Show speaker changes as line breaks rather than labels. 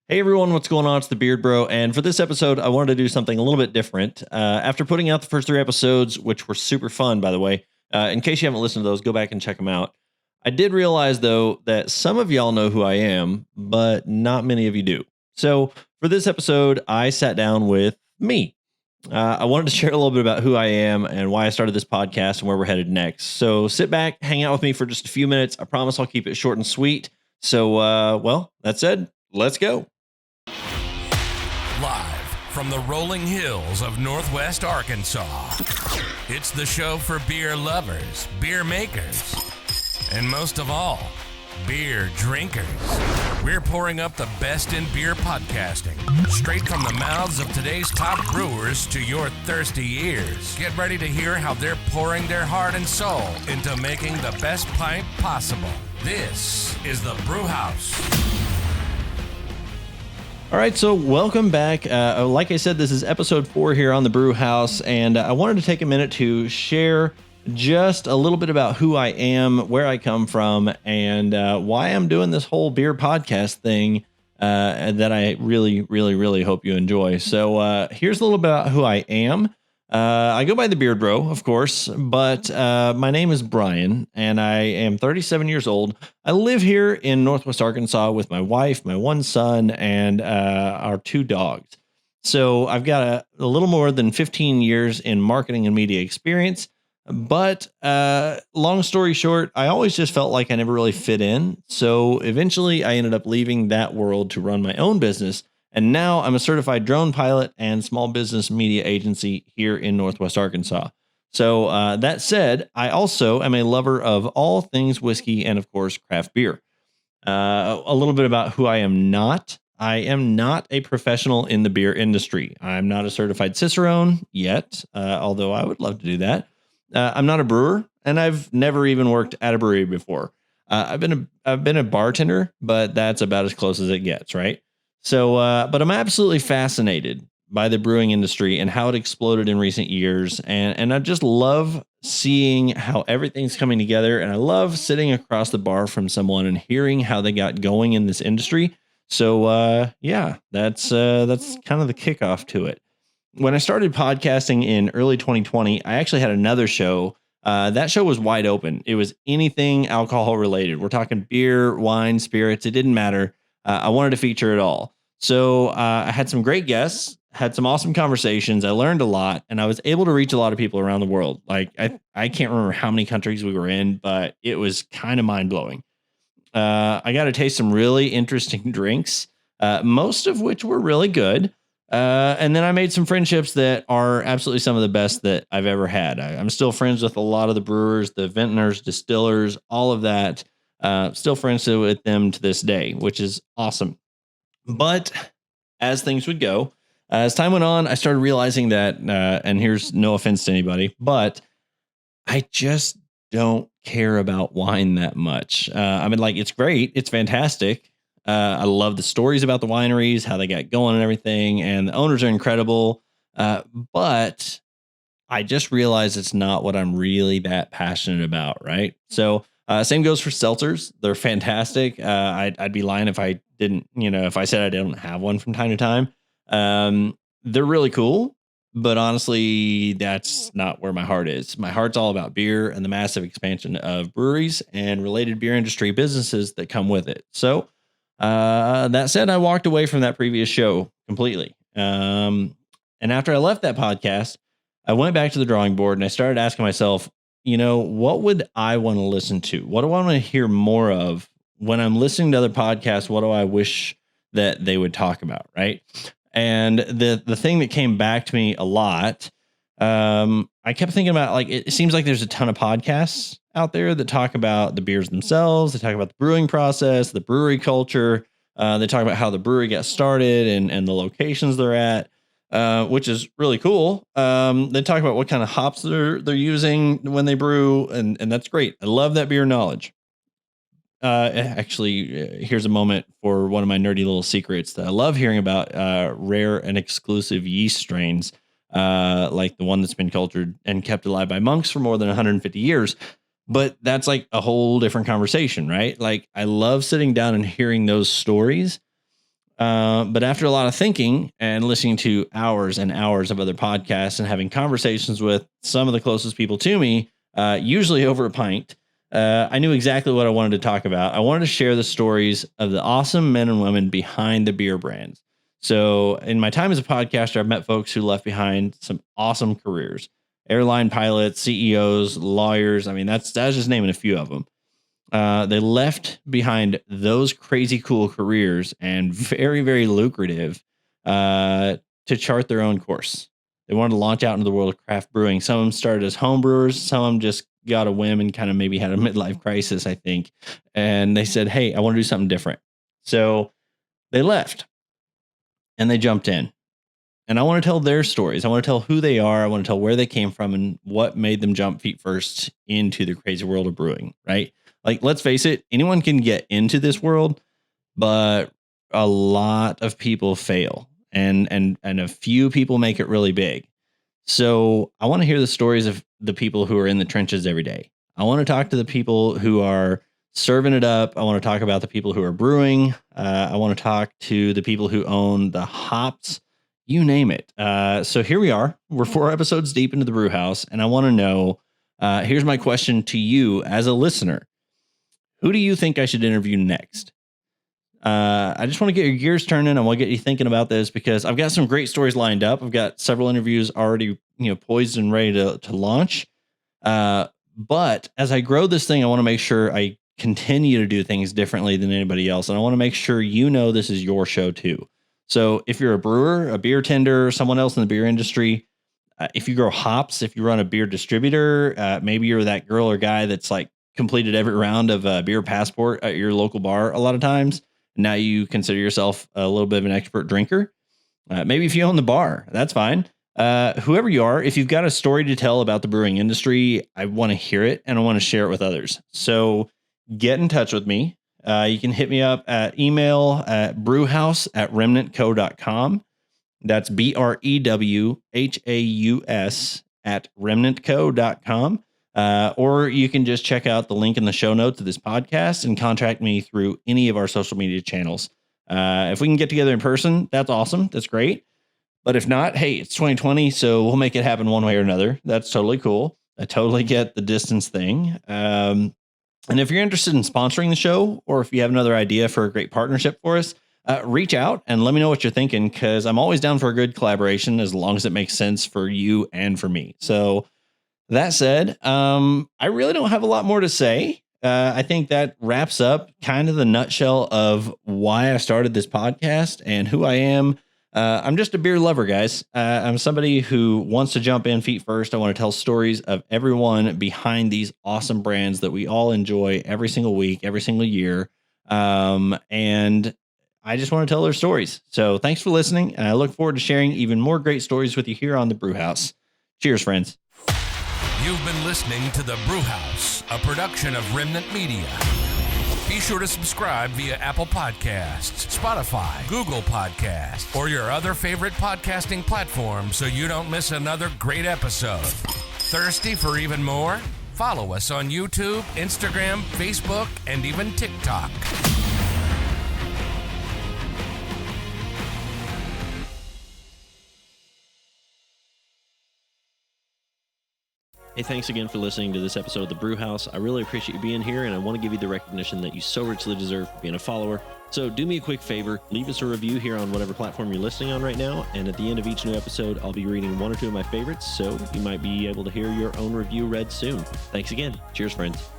Hey everyone, what's going on? It's the BeerdBro, and for this episode, I wanted to do something a little bit different. After putting out the first 3 episodes, which were super fun, by the way, in case you haven't listened to those, go back and check them out. I did realize, though, that some of y'all know who I am, but not many of you do. So for this episode, I sat down with me. I wanted to share a little bit about who I am and why I started this podcast and where we're headed next. So sit back, hang out with me for just a few minutes. I promise I'll keep it short and sweet. So, well, that said, let's go.
Live from the rolling hills of Northwest Arkansas, it's the show for beer lovers, beer makers, and most of all, beer drinkers. We're pouring up the best in beer podcasting, straight from the mouths of today's top brewers to your thirsty ears. Get ready to hear how they're pouring their heart and soul into making the best pint possible. This is the Brewhaus.
All right, so welcome back. Like I said, this is episode 4 here on the Brewhaus, and I wanted to take a minute to share just a little bit about who I am, where I come from, and why I'm doing this whole beer podcast thing that I really hope you enjoy. So here's a little bit about who I am. I go by the BeerdBro, of course, but my name is Brian, and I am 37 years old. I live here in Northwest Arkansas with my wife, my one son, and our 2 dogs. So I've got a little more than 15 years in marketing and media experience. But long story short, I always just felt like I never really fit in. So eventually I ended up leaving that world to run my own business. And now I'm a certified drone pilot and small business media agency here in Northwest Arkansas. So that said, I also am a lover of all things whiskey and, of course, craft beer. A little bit about who I am not. I am not a professional in the beer industry. I'm not a certified Cicerone yet, although I would love to do that. I'm not a brewer, and I've never even worked at a brewery before. I've been a bartender, but that's about as close as it gets, right? So, but I'm absolutely fascinated by the brewing industry and how it exploded in recent years. And I just love seeing how everything's coming together. And I love sitting across the bar from someone and hearing how they got going in this industry. So, yeah, that's kind of the kickoff to it. When I started podcasting in early 2020, I actually had another show. That show was wide open. It was anything alcohol related. We're talking beer, wine, spirits. It didn't matter. I wanted to feature it all. So I had some great guests, had some awesome conversations. I learned a lot, and I was able to reach a lot of people around the world. Like I can't remember how many countries we were in, but it was kind of mind blowing. I got to taste some really interesting drinks, most of which were really good. And then I made some friendships that are absolutely some of the best that I've ever had. I'm still friends with a lot of the brewers, the vintners, distillers, all of that. Still friends with them to this day, which is awesome. But as things would go, as time went on, I started realizing that, and here's no offense to anybody, but I just don't care about wine that much. I mean, like, it's great. It's fantastic. I love the stories about the wineries, how they got going and everything. And the owners are incredible. But I just realized it's not what I'm really that passionate about. Right. So same goes for seltzers. They're fantastic. I'd be lying if I didn't, if I said I didn't have one from time to time. They're really cool. But honestly, that's not where my heart is. My heart's all about beer and the massive expansion of breweries and related beer industry businesses that come with it. So that said, I walked away from that previous show completely. And after I left that podcast, I went back to the drawing board and I started asking myself, what would I want to listen to? What do I want to hear more of when I'm listening to other podcasts? What do I wish that they would talk about? Right. And the thing that came back to me a lot, I kept thinking about, like, it seems like there's a ton of podcasts out there that talk about the beers themselves. They talk about the brewing process, the brewery culture. They talk about how the brewery got started and the locations they're at, which is really cool. They talk about what kind of hops they're using when they brew, and that's great. I love that beer knowledge. Actually, here's a moment for one of my nerdy little secrets that I love hearing about, rare and exclusive yeast strains, like the one that's been cultured and kept alive by monks for more than 150 years. But that's like a whole different conversation, right? Like, I love sitting down and hearing those stories. But after a lot of thinking and listening to hours and hours of other podcasts and having conversations with some of the closest people to me, usually over a pint, I knew exactly what I wanted to talk about. I wanted to share the stories of the awesome men and women behind the beer brands. So in my time as a podcaster, I've met folks who left behind some awesome careers: airline pilots, CEOs, lawyers. I mean, that's just naming a few of them. They left behind those crazy cool careers and very, very lucrative to chart their own course. They wanted to launch out into the world of craft brewing. Some of them started as home brewers. Some of them just got a whim and kind of maybe had a midlife crisis, I think. And they said, hey, I want to do something different. So they left and they jumped in. And I want to tell their stories. I want to tell who they are. I want to tell where they came from and what made them jump feet first into the crazy world of brewing, right? Like, let's face it, anyone can get into this world, but a lot of people fail and a few people make it really big. So I want to hear the stories of the people who are in the trenches every day. I want to talk to the people who are serving it up. I want to talk about the people who are brewing. I want to talk to the people who own the hops, you name it. So here we are. We're 4 episodes deep into the Brewhaus, and I want to know, here's my question to you as a listener. Who do you think I should interview next? I just want to get your gears turning. I want to get you thinking about this because I've got some great stories lined up. I've got several interviews already, poised and ready to launch. But as I grow this thing, I want to make sure I continue to do things differently than anybody else. And I want to make sure this is your show too. So if you're a brewer, a beer tender, someone else in the beer industry, if you grow hops, if you run a beer distributor, maybe you're that girl or guy that's like completed every round of a beer passport at your local bar a lot of times. Now you consider yourself a little bit of an expert drinker. Maybe if you own the bar, that's fine. Whoever you are, if you've got a story to tell about the brewing industry, I want to hear it and I want to share it with others. So get in touch with me. You can hit me up at email at brewhaus@remnantco.com. That's BREWHAUS @remnantco.com. Or you can just check out the link in the show notes of this podcast and contact me through any of our social media channels. If we can get together in person, that's awesome. That's great. But if not, hey, it's 2020, so we'll make it happen one way or another. That's totally cool. I totally get the distance thing. And if you're interested in sponsoring the show, or if you have another idea for a great partnership for us, reach out and let me know what you're thinking, because I'm always down for a good collaboration as long as it makes sense for you and for me. So that said, I really don't have a lot more to say. I think that wraps up kind of the nutshell of why I started this podcast and who I am. I'm just a beer lover, guys. I'm somebody who wants to jump in feet first. I want to tell stories of everyone behind these awesome brands that we all enjoy every single week, every single year. And I just want to tell their stories. So thanks for listening. And I look forward to sharing even more great stories with you here on the Brewhaus. Cheers, friends.
You've been listening to the Brewhaus, a production of Remnant Media. Be sure to subscribe via Apple Podcasts, Spotify, Google Podcasts, or your other favorite podcasting platform so you don't miss another great episode. Thirsty for even more? Follow us on YouTube, Instagram, Facebook, and even TikTok.
Hey, thanks again for listening to this episode of the Brewhaus. I really appreciate you being here, and I want to give you the recognition that you so richly deserve for being a follower. So do me a quick favor, leave us a review here on whatever platform you're listening on right now, and at the end of each new episode, I'll be reading 1 or 2 of my favorites, so you might be able to hear your own review read soon. Thanks again. Cheers, friends.